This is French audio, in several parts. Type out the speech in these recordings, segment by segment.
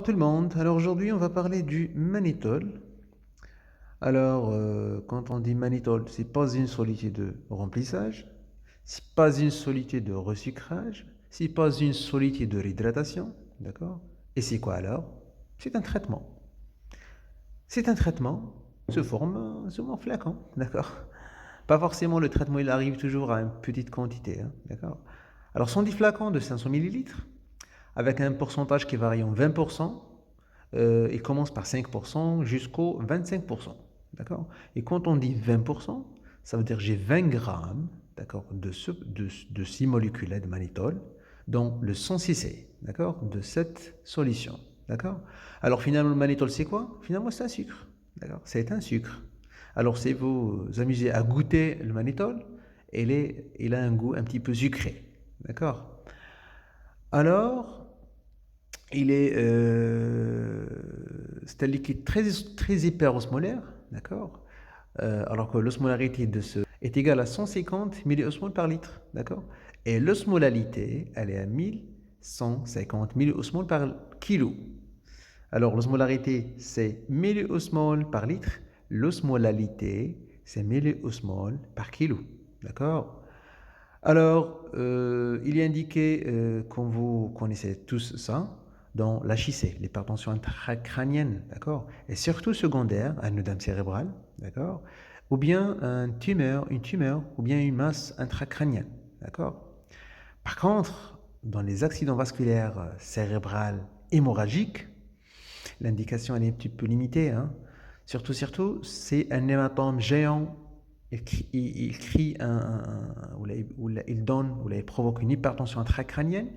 Tout le monde, alors aujourd'hui on va parler du mannitol. Alors quand on dit mannitol, c'est pas une soluté de remplissage, c'est pas une soluté de resucrage, c'est pas une soluté de réhydratation, d'accord? Et c'est quoi alors? C'est un traitement. C'est un traitement sous forme flacon, d'accord? Pas forcément le traitement il arrive toujours à une petite quantité, hein, d'accord? Alors son dit flacon de 500 millilitres avec un pourcentage qui varie en 20%. Il commence par 5% jusqu'au 25%. D'accord? Et quand on dit 20%, ça veut dire que j'ai 20 grammes, d'accord, de 6 molécules de mannitol dans le 100 cc, d'accord, de cette solution. D'accord? Alors finalement, le mannitol, c'est quoi? Finalement, c'est un sucre. D'accord? C'est un sucre. Alors si vous vous amusez à goûter le mannitol, il a un goût un petit peu sucré. D'accord? Alors, c'est un liquide très hyperosmolaire, d'accord? Alors que l'osmolarité de ce est égale à 150 milliosmoles par litre, d'accord? Et l'osmolalité, elle est à 1150 milliosmoles par kilo. Alors l'osmolarité, c'est milliosmoles par litre. L'osmolalité, c'est milliosmoles par kilo, d'accord? Alors, il est indiqué, comme vous connaissez tous ça, dans l'HIC, l'hypertension intracrânienne, d'accord? Et surtout secondaire, un œdème cérébral, d'accord? Ou bien une tumeur, ou bien une masse intracrânienne, d'accord? Par contre, dans les accidents vasculaires cérébrales hémorragiques, l'indication elle est un petit peu limitée, hein. Surtout, c'est un hématome géant. Il crie il donne, ou il provoque une hypertension intracrânienne.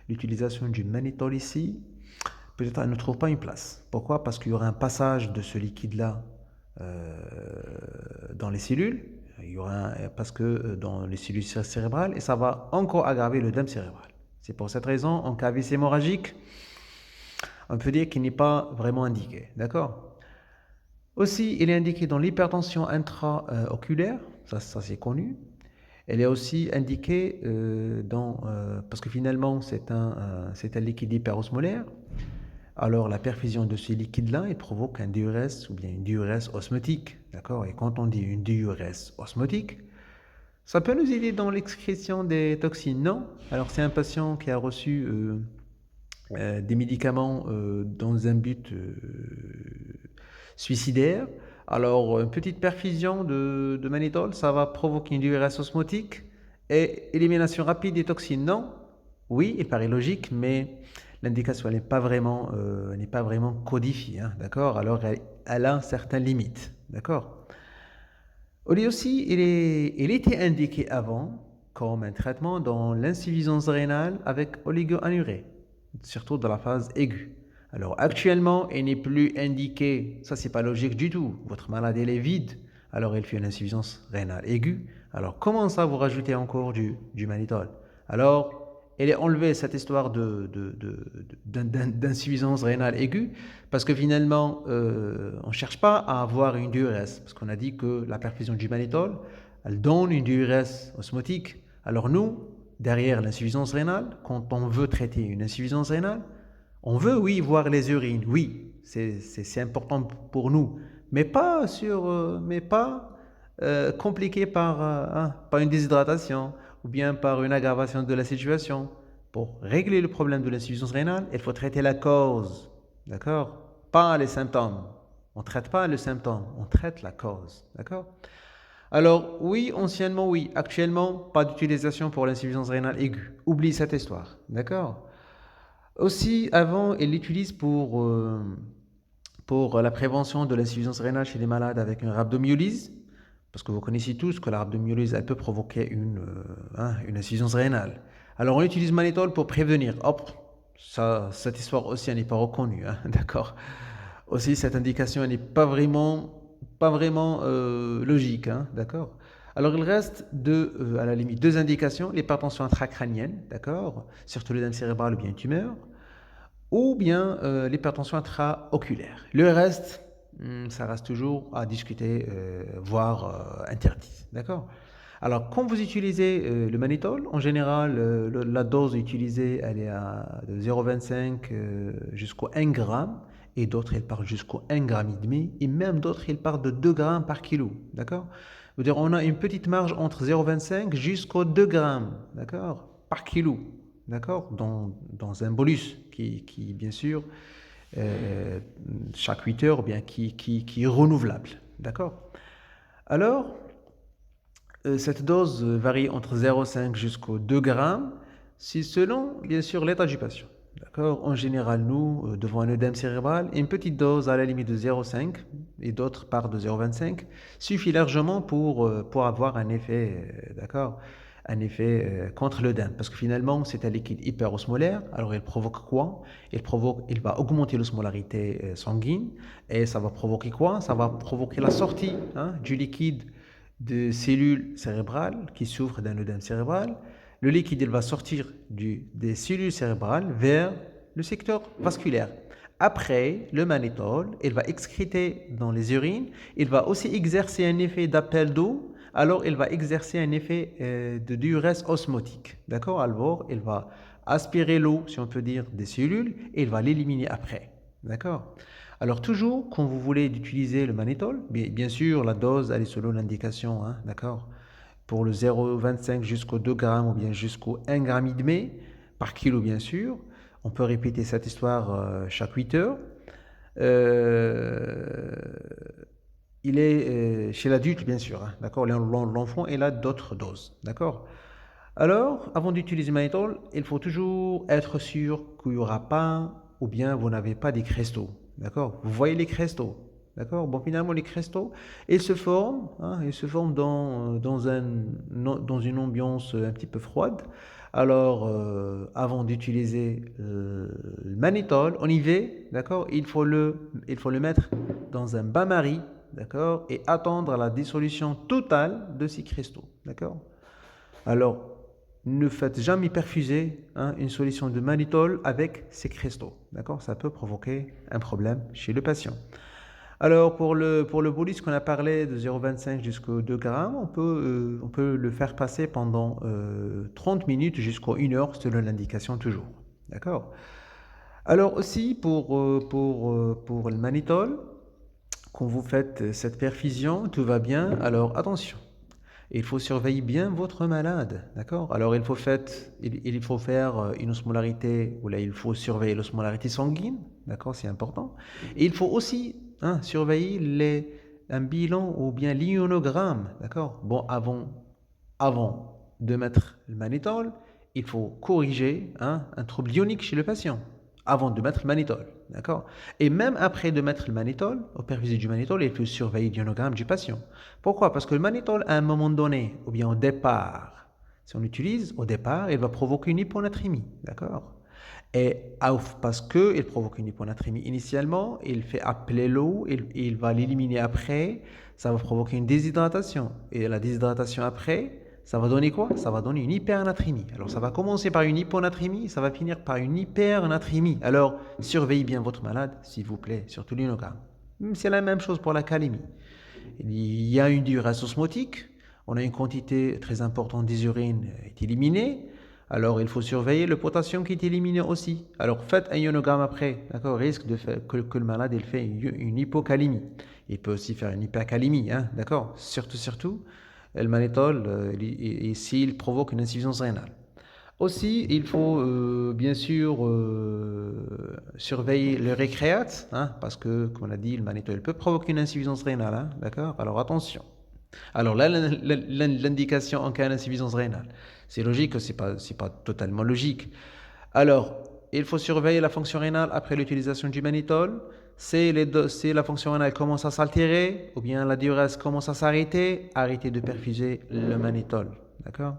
L'utilisation du mannitol ici, peut-être elle ne trouve pas une place. Pourquoi? Parce qu'il y aura un passage de ce liquide-là euh, dans les cellules. Parce que dans les cellules cérébrales, et ça va encore aggraver l'œdème cérébral. C'est pour cette raison, en cas AVC hémorragique, on peut dire qu'il n'est pas vraiment indiqué. D'accord? Aussi, il est indiqué dans l'hypertension intraoculaire, ça c'est connu. Elle est aussi indiquée parce que finalement c'est un liquide hyperosmolaire. Alors la perfusion de ce liquide-là, il provoque un diurèse ou bien une diurèse osmotique. D'accord? Et quand on dit une diurèse osmotique, ça peut nous aider dans l'excrétion des toxines, non? Alors c'est un patient qui a reçu des médicaments dans un but suicidaire. Alors, une petite perfusion de mannitol, ça va provoquer une diurèse osmotique et élimination rapide des toxines. Non? Oui, il paraît logique, mais l'indication n'est pas vraiment codifiée. Hein, d'accord? Alors, elle a certaines limites. D'accord? Oli aussi, il était indiqué avant comme un traitement dans l'insuffisance rénale avec oligoanurée, surtout dans la phase aiguë. Alors actuellement, il n'est plus indiqué, ça c'est pas logique du tout. Votre maladie elle est vide, alors il fait une insuffisance rénale aiguë. Alors comment ça vous rajoutez encore du mannitol? Alors, il est enlevé cette histoire d'insuffisance rénale aiguë parce que finalement, on ne cherche pas à avoir une diurèse, parce qu'on a dit que la perfusion du mannitol, elle donne une diurèse osmotique. Alors nous, derrière l'insuffisance rénale, quand on veut traiter une insuffisance rénale, on veut, oui, voir les urines, oui, c'est important pour nous, mais pas compliqué par une déshydratation ou bien par une aggravation de la situation. Pour régler le problème de l'insuffisance rénale, il faut traiter la cause, d'accord? Pas les symptômes. On ne traite pas le symptôme, on traite la cause, d'accord? Alors, oui, anciennement, oui. Actuellement, pas d'utilisation pour l'insuffisance rénale aiguë. Oublie cette histoire, d'accord? Aussi, avant, il l'utilise pour la prévention de l'insuffisance rénale chez les malades avec une rhabdomyolyse, parce que vous connaissez tous que la rhabdomyolyse, elle peut provoquer une insuffisance rénale. Alors, on utilise mannitol pour prévenir. Hop, ça, cette histoire aussi, elle n'est pas reconnue, hein, d'accord? Aussi, cette indication, elle n'est pas vraiment logique, hein, d'accord? Alors, il reste à la limite, deux indications, l'hypertension intracrânienne, d'accord? Surtout l'œdème cérébral ou bien une tumeur, ou bien l'hypertension intraoculaire. Le reste, ça reste toujours à discuter, voire interdit. D'accord? Alors, quand vous utilisez le mannitol, en général, la dose utilisée, elle est de 0,25 jusqu'au 1 gramme, et d'autres, elles partent jusqu'au 1 gramme et demi, et même d'autres, elles partent de 2 grammes par kilo, d'accord? C'est-à-dire, on a une petite marge entre 0,25 jusqu'au 2 grammes, d'accord, par kilo, d'accord, dans un bolus qui bien sûr, euh, chaque 8 heures, bien, qui est renouvelable, d'accord? Alors, cette dose varie entre 0,5 jusqu'au 2 grammes, c'est selon, bien sûr, l'état du patient. D'accord? En général, nous, devant un œdème cérébral, une petite dose à la limite de 0,5 et d'autres par de 0,25 suffit largement pour avoir un effet, d'accord? Un effet contre l'œdème. Parce que finalement, c'est un liquide hyperosmolaire. Alors, il provoque quoi? Il va augmenter l'osmolarité sanguine. Et ça va provoquer quoi? Ça va provoquer la sortie, hein, du liquide de cellules cérébrales qui souffrent d'un œdème cérébral. Le liquide il va sortir des cellules cérébrales vers le secteur vasculaire. Après, le mannitol, il va excréter dans les urines, il va aussi exercer un effet d'appel d'eau, alors il va exercer un effet de diurèse osmotique. D'accord? Alors, il va aspirer l'eau, si on peut dire, des cellules et il va l'éliminer après. D'accord? Alors toujours, quand vous voulez utiliser le mannitol, bien sûr, la dose, elle est selon l'indication, hein, d'accord? Pour le 0,25 jusqu'au 2 grammes ou bien jusqu'au 1 gramme et demi par kilo, bien sûr. On peut répéter cette histoire chaque 8 heures. Euh, il est chez l'adulte, bien sûr, hein, d'accord? L'enfant, il a d'autres doses, d'accord? Alors, avant d'utiliser le mannitol, il faut toujours être sûr qu'il n'y aura pas, ou bien vous n'avez pas des cristaux. D'accord? Vous voyez les cristaux. D'accord? Bon, finalement, les cristaux, ils se forment, hein, ils se forment dans une ambiance un petit peu froide. Alors, avant d'utiliser le mannitol, on y va, d'accord? Il faut le mettre dans un bain-marie, d'accord? Et attendre la dissolution totale de ces cristaux, d'accord? Alors, ne faites jamais perfuser, hein, une solution de mannitol avec ces cristaux. D'accord? Ça peut provoquer un problème chez le patient. Alors, pour le bolus qu'on a parlé de 0,25 jusqu'au 2 grammes, on peut le faire passer pendant 30 minutes jusqu'à 1 heure, selon l'indication toujours. D'accord? Alors aussi, pour le mannitol, quand vous faites cette perfusion, tout va bien. Alors, attention. Il faut surveiller bien votre malade, d'accord? Alors il faut faire une osmolarité, ou là il faut surveiller l'osmolarité sanguine, d'accord? C'est important. Et il faut aussi, hein, surveiller un bilan ou bien l'ionogramme, d'accord? Bon, avant de mettre le mannitol, il faut corriger, hein, un trouble ionique chez le patient avant de mettre le mannitol. D'accord? Et même après de mettre le mannitol, au perfuser du mannitol, il faut surveiller l'ionogramme du patient. Pourquoi? Parce que le mannitol, à un moment donné, ou bien au départ, si on l'utilise, au départ, il va provoquer une hyponatrémie. D'accord? Et parce qu'il provoque une hyponatrémie initialement, il fait appeler l'eau, il va l'éliminer après, ça va provoquer une déshydratation. Et la déshydratation après, ça va donner quoi? Ça va donner une hypernatrémie. Alors ça va commencer par une hyponatrémie, ça va finir par une hypernatrémie. Alors surveillez bien votre malade, s'il vous plaît, surtout l'inogramme. C'est la même chose pour la calémie. Il y a une diurèse osmotique, on a une quantité très importante des urines est éliminée, alors il faut surveiller le potassium qui est éliminé aussi. Alors faites un ionogramme après, d'accord? Risque de faire que le malade il fait une hypocalémie. Il peut aussi faire une hypercalémie, hein, d'accord? Surtout, le mannitol, s'il provoque une insuffisance rénale. Aussi, il faut bien sûr surveiller le récréate, hein, parce que, comme on a dit, le mannitol peut provoquer une insuffisance rénale, hein, d'accord? Alors attention. Alors là, l'indication en cas d'insuffisance rénale, c'est logique, c'est pas totalement logique. Alors, il faut surveiller la fonction rénale après l'utilisation du mannitol. Si la fonction rénale commence à s'altérer, ou bien la diurèse commence à s'arrêter, arrêtez de perfuser le mannitol. D'accord?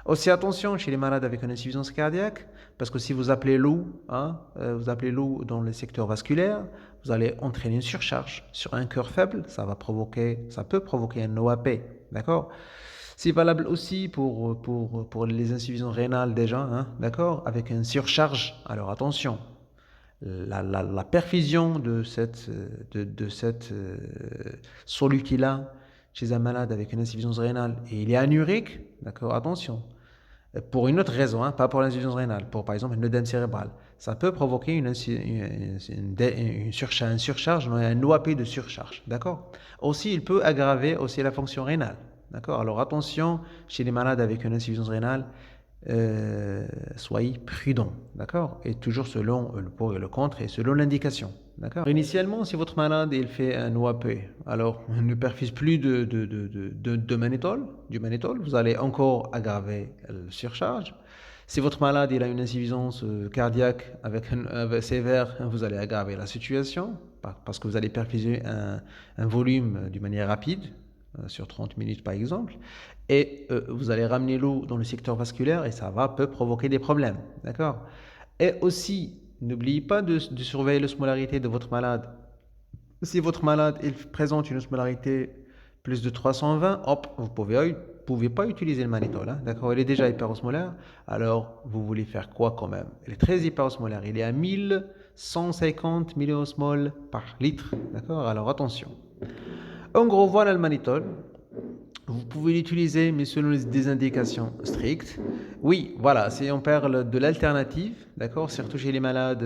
Aussi attention chez les malades avec une insuffisance cardiaque, parce que si vous appelez l'eau, hein, vous appelez l'eau dans le secteur vasculaire, vous allez entraîner une surcharge sur un cœur faible, ça peut provoquer un OAP, d'accord? C'est valable aussi pour les insuffisances rénales déjà, hein, d'accord? Avec une surcharge. Alors attention, la perfusion de cette soluté-là chez un malade avec une insuffisance rénale et il est anurique, d'accord, attention. Pour une autre raison, hein, pas pour l'insuffisance rénale, pour par exemple une œdème cérébrale. Ça peut provoquer une surcharge, un OAP de surcharge, d'accord. Aussi, il peut aggraver aussi la fonction rénale, d'accord. Alors attention, chez les malades avec une insuffisance rénale, soyez prudent, d'accord? Et toujours selon le pour et le contre et selon l'indication, d'accord? Initialement, si votre malade il fait un OAP, alors on ne perfuse plus de magnétol, du magnétol, vous allez encore aggraver la surcharge. Si votre malade il a une insuffisance cardiaque avec sévère, vous allez aggraver la situation parce que vous allez perfuser un volume d'une manière rapide, sur 30 minutes par exemple, et vous allez ramener l'eau dans le secteur vasculaire et ça peut provoquer des problèmes, d'accord? Et aussi, n'oubliez pas de surveiller l'osmolarité de votre malade. Si votre malade il présente une osmolarité plus de 320, hop, vous pouvez pas utiliser le magnétol, hein, d'accord? Il est déjà hyperosmolaire, alors vous voulez faire quoi quand même? Il est très hyperosmolaire, il est à 1150 milliosmoles par litre, d'accord? Alors attention. En gros, voilà le magnétol. Vous pouvez l'utiliser, mais selon des indications strictes. Oui, voilà, si on parle de l'alternative, d'accord, surtout chez les malades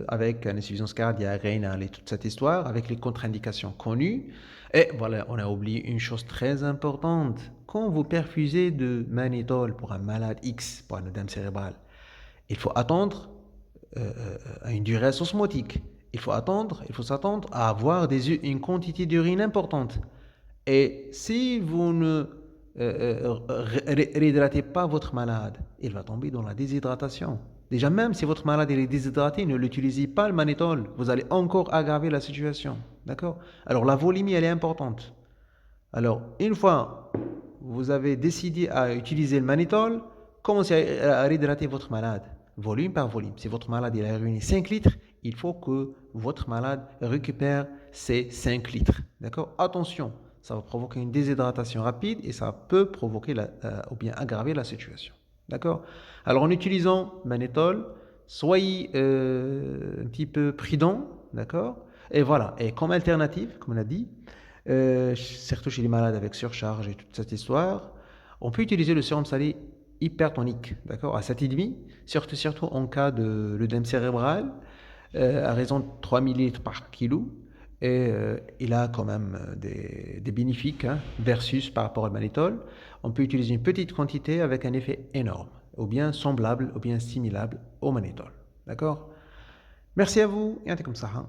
avec une insuffisance cardiaque, rénale et toute cette histoire, avec les contre-indications connues. Et voilà, on a oublié une chose très importante. Quand vous perfusez de magnétol pour un malade X, pour un œdème cérébral, il faut attendre à une durée osmotique. Il faut s'attendre à avoir une quantité d'urine importante. Et si vous ne réhydratez pas votre malade, il va tomber dans la déshydratation. Déjà, même si votre malade est déshydraté, ne l'utilisez pas le magnétol. Vous allez encore aggraver la situation. D'accord? Alors, la volémie, elle est importante. Alors, une fois vous avez décidé à utiliser le magnétol, commencez à réhydrater votre malade, volume par volume. Si votre malade il a uriné 5 litres, il faut que votre malade récupère ces 5 litres. D'accord? Attention, ça va provoquer une déshydratation rapide et ça peut provoquer ou bien aggraver la situation. D'accord? Alors en utilisant magnétol, soyez un petit peu prudent, d'accord? Et voilà, et comme alternative, comme on a dit, surtout chez les malades avec surcharge et toute cette histoire, on peut utiliser le sérum salé hypertonique, d'accord, à 7,5, surtout en cas de l'œdème cérébral, à raison de 3 millilitres par kilo. Et il a quand même des bénéfices hein, versus par rapport au magnétol. On peut utiliser une petite quantité avec un effet énorme, ou bien semblable, ou bien similable au magnétol. D'accord? Merci à vous et un comme ça. Hein.